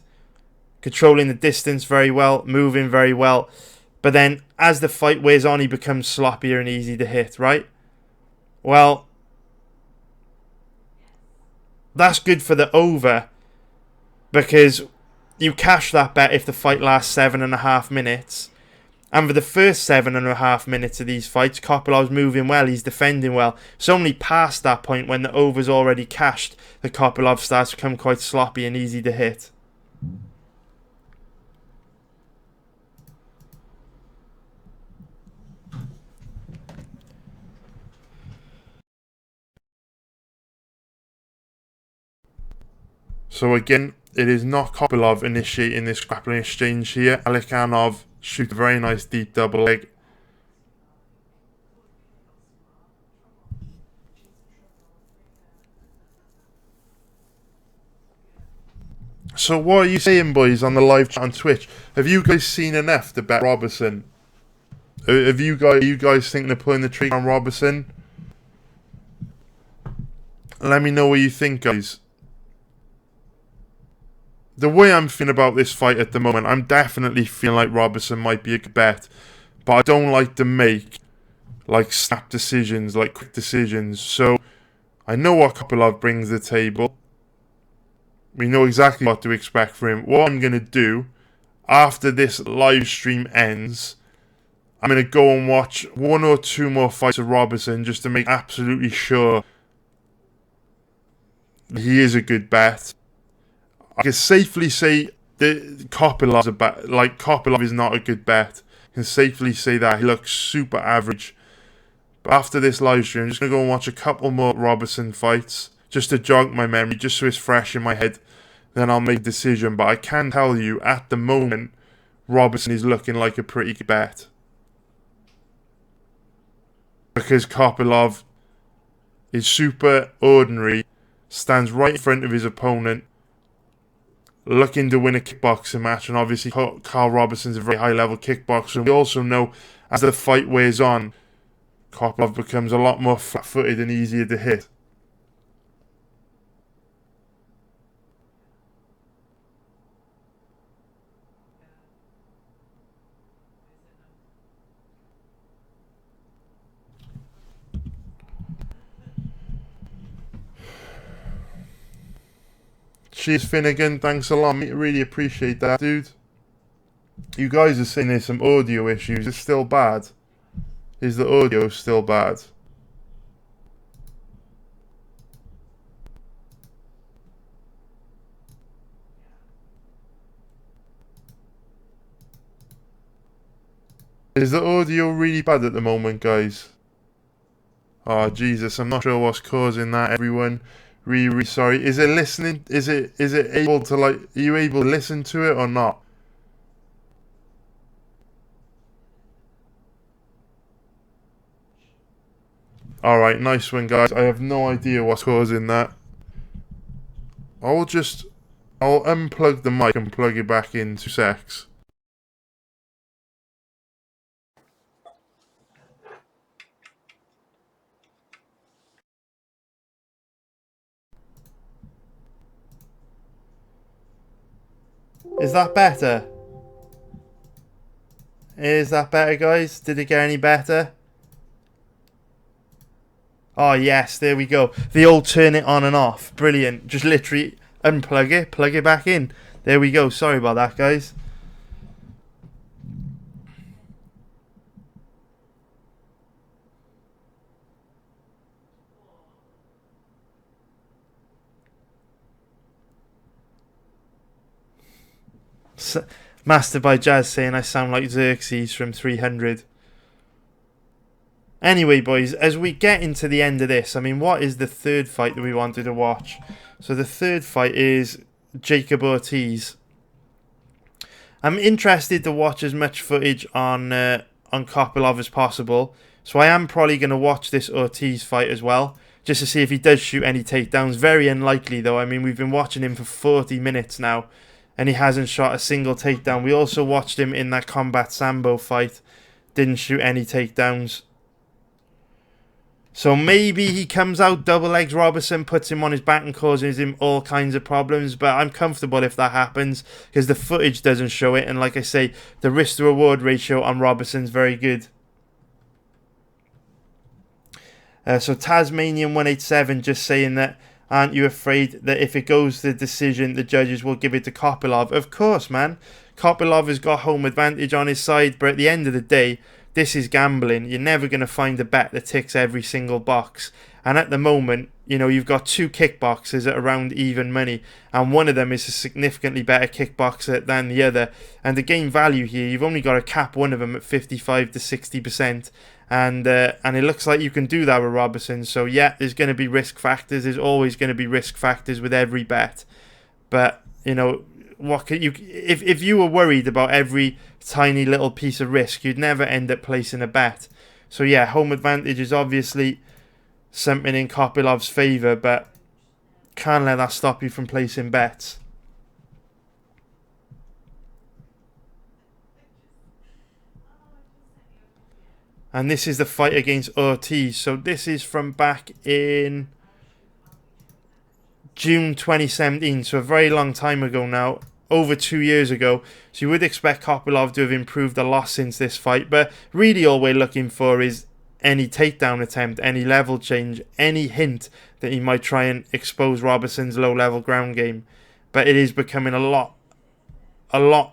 controlling the distance very well, moving very well. But then as the fight wears on, he becomes sloppier and easy to hit, right? Well, that's good for the over because you cash that bet if the fight lasts 7.5 minutes. And for the first 7.5 minutes of these fights, Kopylov's moving well, he's defending well. It's only past that point when the over's already cashed that Kopylov starts to become quite sloppy and easy to hit. So again, it is not Kopylov initiating this grappling exchange here. Alikhanov shoots a very nice deep double leg. So what are you saying, boys, on the live chat on Twitch? Have you guys seen enough to bet Roberson? Have you guys think they're pulling the trigger on Roberson? Let me know what you think, guys. The way I'm feeling about this fight at the moment, I'm definitely feeling like Roberson might be a good bet. But I don't like to make like snap decisions, like quick decisions. So I know what Kopylov brings to the table. We know exactly what to expect from him. What I'm going to do after this live stream ends, I'm going to go and watch 1 or 2 more fights of Roberson just to make absolutely sure he is a good bet. I can safely say that Kopylov is not a good bet. I can safely say that. He looks super average. But after this live stream, I'm just going to go and watch a couple more Roberson fights just to jog my memory, just so it's fresh in my head. Then I'll make a decision. But I can tell you, at the moment, Roberson is looking like a pretty good bet. Because Kopylov is super ordinary, stands right in front of his opponent, looking to win a kickboxing match, and obviously Karl Roberson's a very high-level kickboxer. And we also know as the fight wears on, Kopylov becomes a lot more flat-footed and easier to hit. Cheers, Finnegan. Thanks a lot, mate. Really appreciate that, dude. You guys are saying there's some audio issues. It's still bad. Is the audio still bad? Is the audio really bad at the moment, guys? Oh, Jesus. I'm not sure what's causing that, everyone. Really sorry. Is it listening? Is it able to, like, are you able to listen to it or not? Alright, nice one, guys. I have no idea what's causing that. I'll unplug the mic and plug it back in 2 secs. Is that better? Is that better, guys? Did it get any better? Oh, yes, there we go. The old turn it on and off. Brilliant. Just literally unplug it, plug it back in. There we go. Sorry about that, guys. Master by Jazz saying I sound like Xerxes from 300. Anyway, boys, as we get into the end of this, I mean, what is the third fight that we wanted to watch? So the third fight is Jacob Ortiz. I'm interested to watch as much footage on Kopylov as possible. So I am probably going to watch this Ortiz fight as well, just to see if he does shoot any takedowns. Very unlikely, though. I mean, we've been watching him for 40 minutes now, and he hasn't shot a single takedown. We also watched him in that Combat Sambo fight. Didn't shoot any takedowns. So maybe he comes out, double legs Roberson, puts him on his back and causes him all kinds of problems. But I'm comfortable if that happens because the footage doesn't show it. And like I say, the risk to reward ratio on Roberson's very good. So Tasmanian 187 just saying that, aren't you afraid that if it goes to the decision, the judges will give it to Kopylov? Of course, man. Kopylov has got home advantage on his side. But at the end of the day, this is gambling. You're never going to find a bet that ticks every single box. And at the moment, you know, you've got 2 kickboxers at around even money. And one of them is a significantly better kickboxer than the other. And to gain value here, you've only got to cap one of them at 55 to 60%. And it looks like you can do that with Roberson. So yeah, there's going to be risk factors. There's always going to be risk factors with every bet. But, you know, what could you, if you were worried about every tiny little piece of risk, you'd never end up placing a bet. So yeah, home advantage is obviously something in Kopylov's favour, but can't let that stop you from placing bets. And this is the fight against Ortiz. So this is from back in June 2017, so a very long time ago now. Over 2 years ago, so you would expect Kopylov to have improved a lot since this fight, but really all we're looking for is any takedown attempt, any level change, any hint that he might try and expose Roberson's low-level ground game. But it is becoming a lot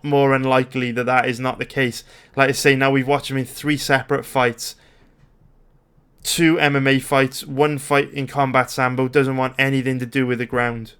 more unlikely that that is not the case. Like I say, now we've watched him in 3 separate fights. 2 MMA fights, 1 fight in Combat Sambo, doesn't want anything to do with the ground.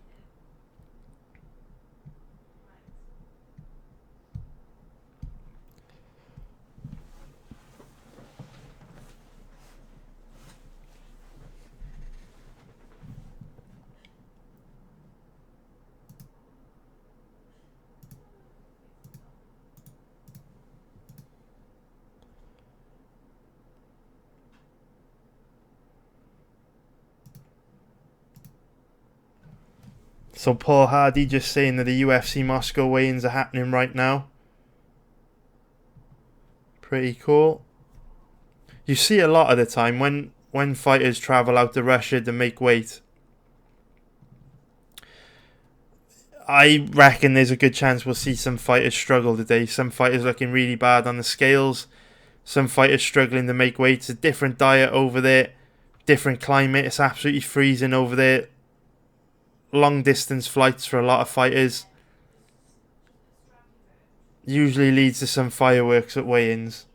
So Paul Hardy just saying that the UFC Moscow weigh-ins are happening right now. Pretty cool. You see a lot of the time when fighters travel out to Russia to make weight, I reckon there's a good chance we'll see some fighters struggle today. Some fighters looking really bad on the scales. Some fighters struggling to make weight. It's a different diet over there. Different climate. It's absolutely freezing over there. Long distance flights for a lot of fighters. Usually leads to some fireworks at weigh-ins.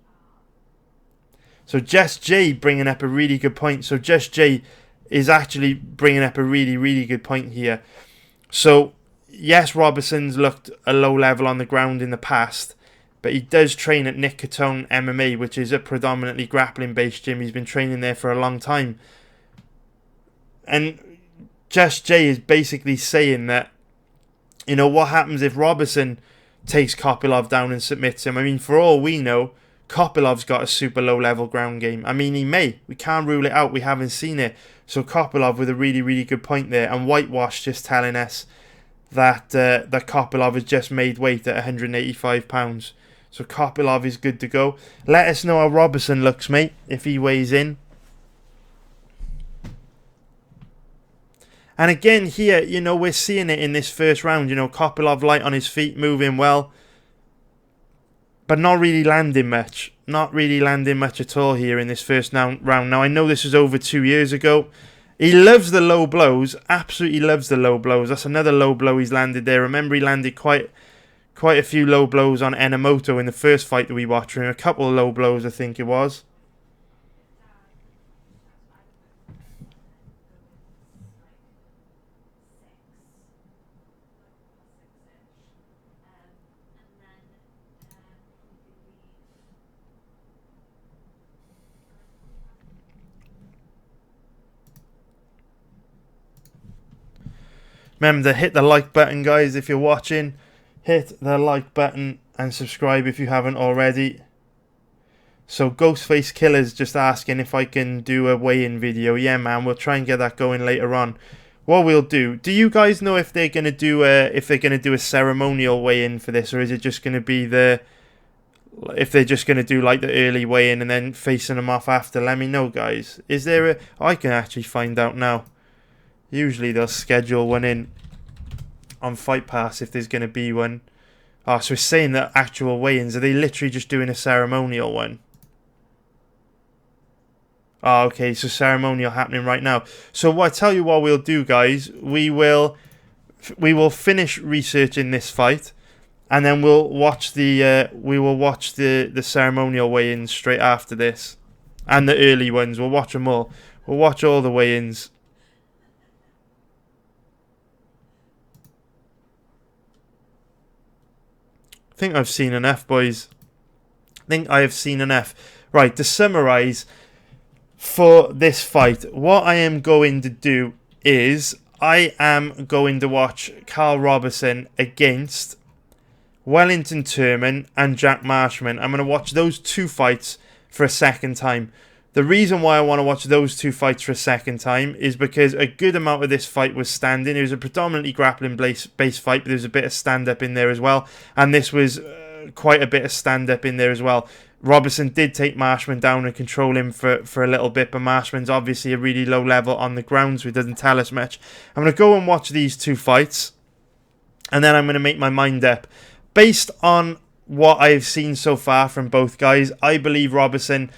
So Jess J bringing up a really good point. So Jess J is actually bringing up a really, really good point here. So yes, Roberson's looked a low level on the ground in the past, but he does train at Nick Catone MMA, which is a predominantly grappling-based gym. He's been training there for a long time. And Just Jay is basically saying that, you know, what happens if Roberson takes Kopylov down and submits him? I mean, for all we know, Kopylov's got a super low-level ground game. I mean, he may. We can't rule it out. We haven't seen it. So Kopylov with a really, really good point there. And Whitewash just telling us that that Kopylov has just made weight at 185 pounds. So Kopylov is good to go. Let us know how Roberson looks, mate, if he weighs in. And again here, you know, we're seeing it in this first round. You know, Kopylov light on his feet, moving well, but not really landing much. Not really landing much at all here in this first round. Now, I know this was over 2 years ago. He loves the low blows. Absolutely loves the low blows. That's another low blow he's landed there. Remember, he landed quite a few low blows on Enomoto in the first fight that we watched. A couple of low blows, I think it was. Remember to hit the like button, guys, if you're watching. Hit the like button and subscribe if you haven't already. So Ghostface Killer's just asking if I can do a weigh-in video. Yeah, man, we'll try and get that going later on. What we'll do you guys know if they're gonna do a ceremonial weigh-in for this, or is it just gonna be if they're just gonna do like the early weigh-in and then facing them off after? Let me know, guys. Is there I can actually find out now. Usually they'll schedule one in on Fight Pass if there's going to be one. Oh, so it's saying that actual weigh-ins. Are they literally just doing a ceremonial one? Oh, okay, so ceremonial happening right now. So I tell you what we'll do, guys. We will finish researching this fight, and then we'll watch the ceremonial weigh-ins straight after this, and the early ones. We'll watch them all. We'll watch all the weigh-ins. I think I've seen enough, boys. I think I have seen enough. Right, to summarise for this fight, what I am going to do is I am going to watch Karl Roberson against Wellington Turman and Jack Marshman. I'm going to watch those two fights for a second time. The reason why I want to watch those two fights for a second time is because a good amount of this fight was standing. It was a predominantly grappling-based fight, but there was a bit of stand-up in there as well. And this was quite a bit of stand-up in there as well. Roberson did take Marshman down and control him for a little bit, but Marshman's obviously a really low level on the ground, so it doesn't tell us much. I'm going to go and watch these two fights, and then I'm going to make my mind up. Based on what I've seen so far from both guys, I believe Roberson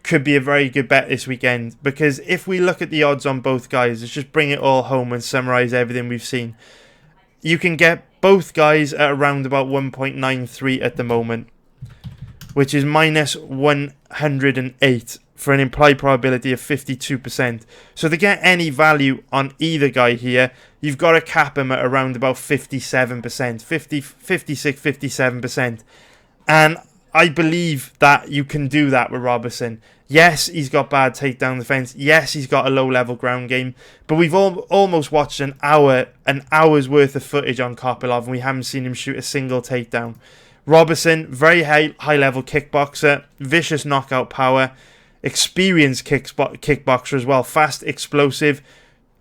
could be a very good bet this weekend, because if we look at the odds on both guys, let's just bring it all home and summarise everything we've seen. You can get both guys at around about 1.93 at the moment, which is minus 108 for an implied probability of 52%. So to get any value on either guy here, you've got to cap him at around about 57%, 56, 57%. And I believe that you can do that with Roberson. Yes, he's got bad takedown defense. Yes, he's got a low-level ground game. But we've almost watched an hour's worth of footage on Kopylov, and we haven't seen him shoot a single takedown. Roberson, very high-level kickboxer, vicious knockout power, experienced kickboxer as well, fast, explosive,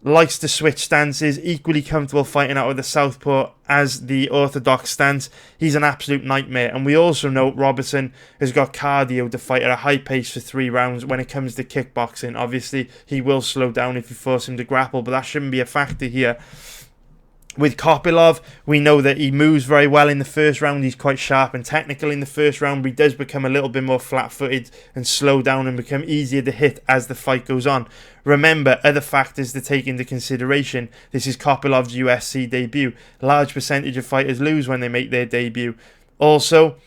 likes to switch stances, equally comfortable fighting out of the southpaw as the orthodox stance. He's an absolute nightmare. And we also know Roberson has got cardio to fight at a high pace for 3 rounds when it comes to kickboxing. Obviously, he will slow down if you force him to grapple, but that shouldn't be a factor here. With Kopylov, we know that he moves very well in the first round. He's quite sharp and technical in the first round, but he does become a little bit more flat-footed and slow down and become easier to hit as the fight goes on. Remember, other factors to take into consideration. This is Kopylov's UFC debut. Large percentage of fighters lose when they make their debut. Also,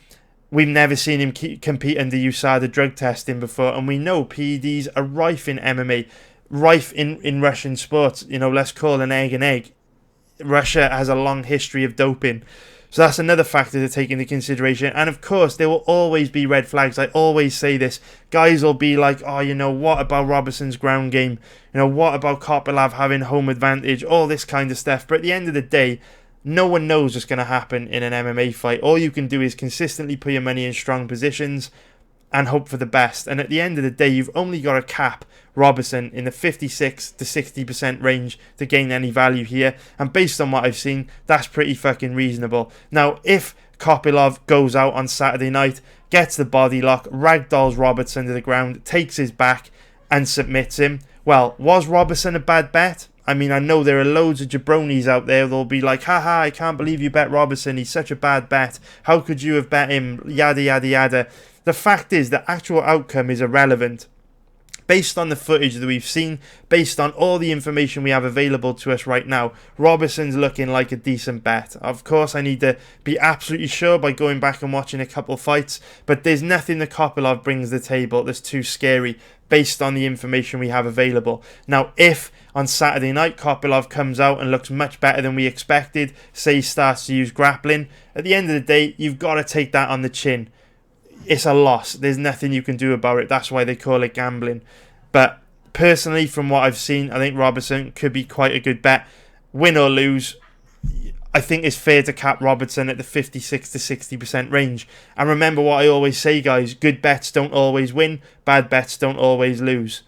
we've never seen him compete under USADA drug testing before, and we know PEDs are rife in MMA, rife in Russian sports. You know, let's call an egg an egg. Russia has a long history of doping. So that's another factor to take into consideration. And of course, there will always be red flags. I always say this. Guys will be like, oh, you know, what about Roberson's ground game? You know, what about Kopylov having home advantage? All this kind of stuff. But at the end of the day, no one knows what's going to happen in an MMA fight. All you can do is consistently put your money in strong positions and hope for the best. And at the end of the day, you've only got to cap Roberson in the 56 to 60% range to gain any value here. And based on what I've seen, that's pretty fucking reasonable. Now, if Kopylov goes out on Saturday night, gets the body lock, ragdolls Roberson to the ground, takes his back and submits him, well, was Roberson a bad bet? I mean, I know there are loads of jabronis out there that'll be like, haha, I can't believe you bet Roberson, he's such a bad bet. How could you have bet him? Yada, yada, yada. The fact is, the actual outcome is irrelevant. Based on the footage that we've seen, based on all the information we have available to us right now, Roberson's looking like a decent bet. Of course, I need to be absolutely sure by going back and watching a couple fights, but there's nothing that Kopylov brings to the table that's too scary based on the information we have available. Now, if on Saturday night Kopylov comes out and looks much better than we expected, say he starts to use grappling, at the end of the day, you've got to take that on the chin. It's a loss. There's nothing you can do about it. That's why they call it gambling. But personally, from what I've seen, I think Roberson could be quite a good bet. Win or lose, I think it's fair to cap Roberson at the 56 to 60% range. And remember what I always say, guys. Good bets don't always win. Bad bets don't always lose.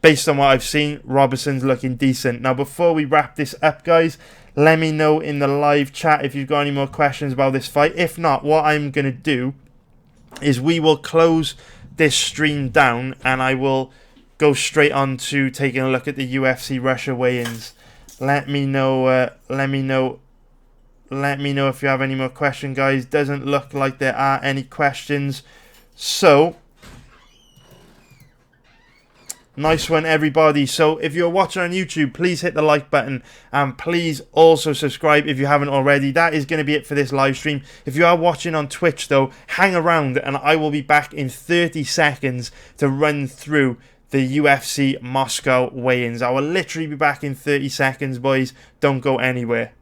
Based on what I've seen, Roberson's looking decent. Now, before we wrap this up, guys, let me know in the live chat if you've got any more questions about this fight. If not, what I'm going to do is we will close this stream down and I will go straight on to taking a look at the UFC Russia weigh-ins. Let me know if you have any more questions, guys. Doesn't look like there are any questions. So, nice one, everybody. So if you're watching on YouTube, please hit the like button and please also subscribe if you haven't already. That is going to be it for this live stream. If you are watching on Twitch, though, hang around and I will be back in 30 seconds to run through the UFC Moscow weigh-ins. I will literally be back in 30 seconds, boys. Don't go anywhere.